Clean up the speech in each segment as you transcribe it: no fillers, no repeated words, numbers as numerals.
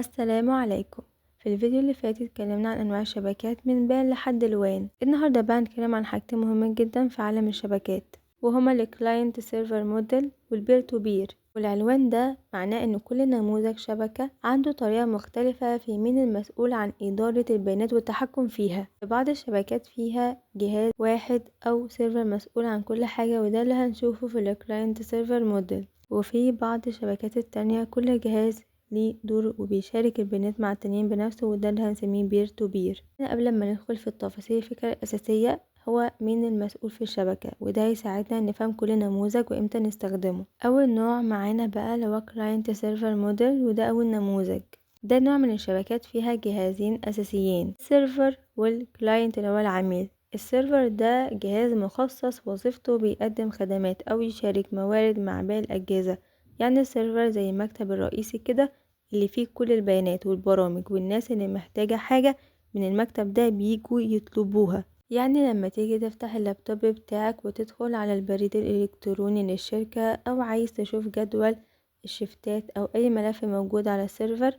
السلام عليكم. في الفيديو اللي فات اتكلمنا عن انواع الشبكات من بان لحد الوان. النهارده بقى هنتكلم عن حاجتين مهمين جدا في عالم الشبكات، وهما الكلاينت سيرفر موديل والبير تو بير. والعنوان ده معناه ان كل نموذج شبكة عنده طريقة مختلفة في مين المسؤول عن إدارة البيانات والتحكم فيها. في بعض الشبكات فيها جهاز واحد او سيرفر مسؤول عن كل حاجة، وده اللي هنشوفه في الكلاينت سيرفر موديل. وفي بعض الشبكات التانية كل جهاز ليه دور وبيشارك البيانات مع التانيين بنفسه، وده اللي هنسميه بير تو بير. قبل ما ندخل في التفاصيل، الفكرة الأساسية هو مين المسؤول في الشبكة، وده هيساعدنا نفهم كل نموذج وامتى نستخدمه. أول نوع معانا بقى اللي هو كلاينت سيرفر موديل، وده أول نموذج. ده نوع من الشبكات فيها جهازين أساسيين، السيرفر والكلاينت اللي هو العميل. السيرفر ده جهاز مخصص وظيفته بيقدم خدمات أو يشارك موارد مع باقي الأجهزة. يعني السيرفر زي المكتب الرئيسي كده، اللي فيه كل البيانات والبرامج، والناس اللي محتاجة حاجة من المكتب ده بيجوا يطلبوها. يعني لما تيجي تفتح اللابتوب بتاعك وتدخل على البريد الإلكتروني للشركة، أو عايز تشوف جدول الشفتات أو أي ملف موجود على السيرفر،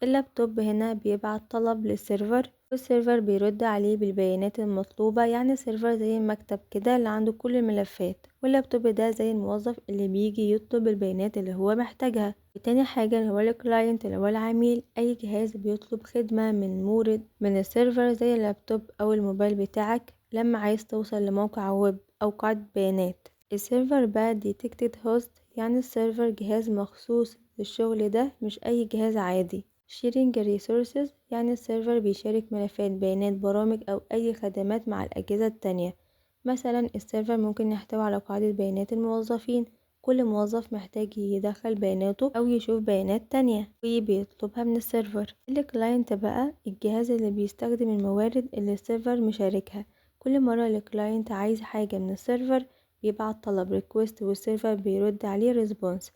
اللابتوب هنا بيبعت طلب للسيرفر، والسيرفر بيرد عليه بالبيانات المطلوبة. يعني السيرفر زي المكتب كده اللي عنده كل الملفات، واللابتوب ده زي الموظف اللي بيجي يطلب البيانات اللي هو محتاجها. وتاني حاجة اللي هو الكلاينت اللي هو العميل، أي جهاز بيطلب خدمة من مورد من السيرفر زي اللابتوب أو الموبايل بتاعك لما عايز توصل لموقع ويب أو قاعدة بيانات. السيرفر بقى ديتكتد هوست، يعني السيرفر جهاز مخصوص للشغل ده، مش أي جهاز عادي. sharing resources، يعني السيرفر بيشارك ملفات بيانات برامج أو أي خدمات مع الأجهزة التانية. مثلا السيرفر ممكن يحتوي على قاعدة بيانات الموظفين، كل موظف محتاج يدخل بياناته أو يشوف بيانات تانية وبيطلبها من السيرفر. الكلاينت بقى الجهاز اللي بيستخدم الموارد اللي السيرفر مشاركها. كل مرة الكلاينت عايز حاجة من السيرفر بيبعت طلب ريكوست، والسيرفر بيرد عليه ريسبونس.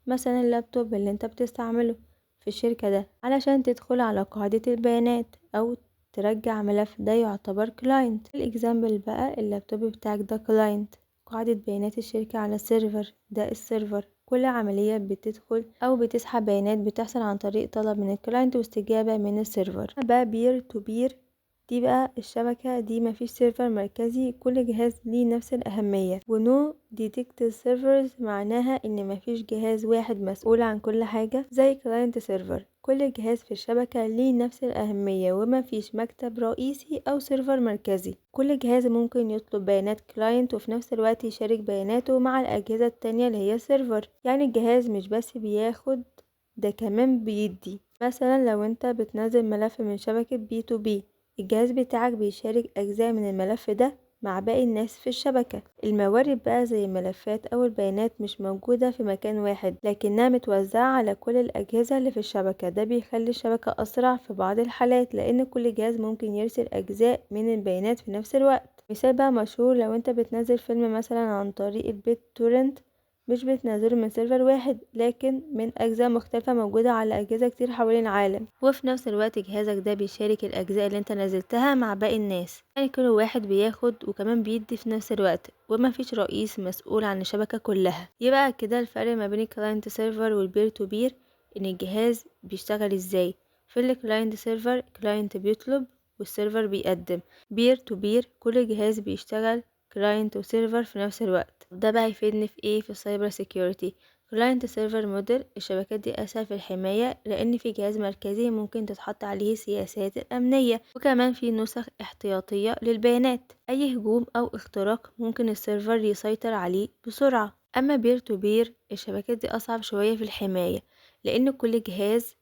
مثلا اللابتوب اللي انت بتستعمله في الشركة ده علشان تدخل على قاعدة البيانات أو ترجع ملف، ده يعتبر كلاينت. الإكزامبل بقى اللابتوب بتاعك ده كلاينت، قاعدة بيانات الشركة على السيرفر ده السيرفر. كل عملية بتدخل أو بتسحب بيانات بتحصل عن طريق طلب من الكلاينت واستجابة من السيرفر. بقى بير تو بير، دي بقى الشبكة دي مفيش سيرفر مركزي، كل جهاز ليه نفس الأهمية. ونو ديتكت سيرفرز معناها ان مفيش جهاز واحد مسؤول عن كل حاجة زي كلاينت سيرفر. كل جهاز في الشبكة ليه نفس الأهمية، ومفيش مكتب رئيسي أو سيرفر مركزي. كل جهاز ممكن يطلب بيانات كلاينت وفي نفس الوقت يشارك بياناته مع الأجهزة التانية اللي هي سيرفر. يعني الجهاز مش بس بياخد، ده كمان بيدي. مثلا لو انت بتنزل ملف من شبكة بي تو بي، الجهاز بتاعك بيشارك أجزاء من الملف ده مع باقي الناس في الشبكة. الموارد بقى زي الملفات أو البيانات مش موجودة في مكان واحد، لكنها متوزعة على كل الأجهزة اللي في الشبكة. ده بيخلي الشبكة أسرع في بعض الحالات، لأن كل جهاز ممكن يرسل أجزاء من البيانات في نفس الوقت. مثال بقى مشهور، لو انت بتنزل فيلم مثلا عن طريق البيت تورنت، مش بتنزله من سيرفر واحد، لكن من أجزاء مختلفة موجودة على أجهزة كتير حوالين العالم. وفي نفس الوقت جهازك ده بيشارك الأجزاء اللي انت نزلتها مع باقي الناس. يعني كل واحد بياخد وكمان بيدي في نفس الوقت، ومفيش رئيس مسؤول عن الشبكة كلها. يبقى كده الفرق ما بين الكلاينت سيرفر والبير تو بير، ان الجهاز بيشتغل ازاي. في الكلاينت سيرفر كلاينت بيطلب والسيرفر بيقدم. بير تو بير كل جهاز بيشتغل كلاينت وسيرفر في نفس الوقت. ده بقى هيفيدني في ايه؟ في السايبر سيكيورتي. كلاينت سيرفر موديل، الشبكات دي اسهل في الحماية لان في جهاز مركزي ممكن تتحط عليه السياسات الامنية، وكمان في نسخ احتياطية للبيانات. اي هجوم او اختراق ممكن السيرفر يسيطر عليه بسرعة. اما بير تو بير الشبكات دي اصعب شوية في الحماية، لان كل جهاز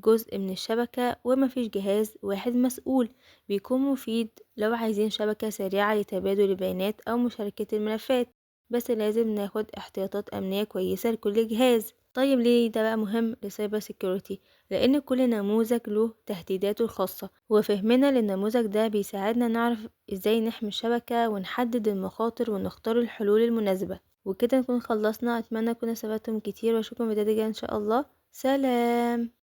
جزء من الشبكة ومفيش جهاز واحد مسؤول. بيكون مفيد لو عايزين شبكة سريعة لتبادل البيانات أو مشاركة الملفات، بس لازم ناخد احتياطات أمنية كويسة لكل جهاز. طيب ليه ده بقى مهم للسايبر سيكيورتي؟ لأن كل نموذج له تهديداته الخاصة، وفهمنا للنموذج ده بيساعدنا نعرف ازاي نحمي الشبكة ونحدد المخاطر ونختار الحلول المناسبة. وكده نكون خلصنا. أتمنى أكون استفدتم كتير، وأشوفكم في فيديو جاي إن شاء الله. سلام.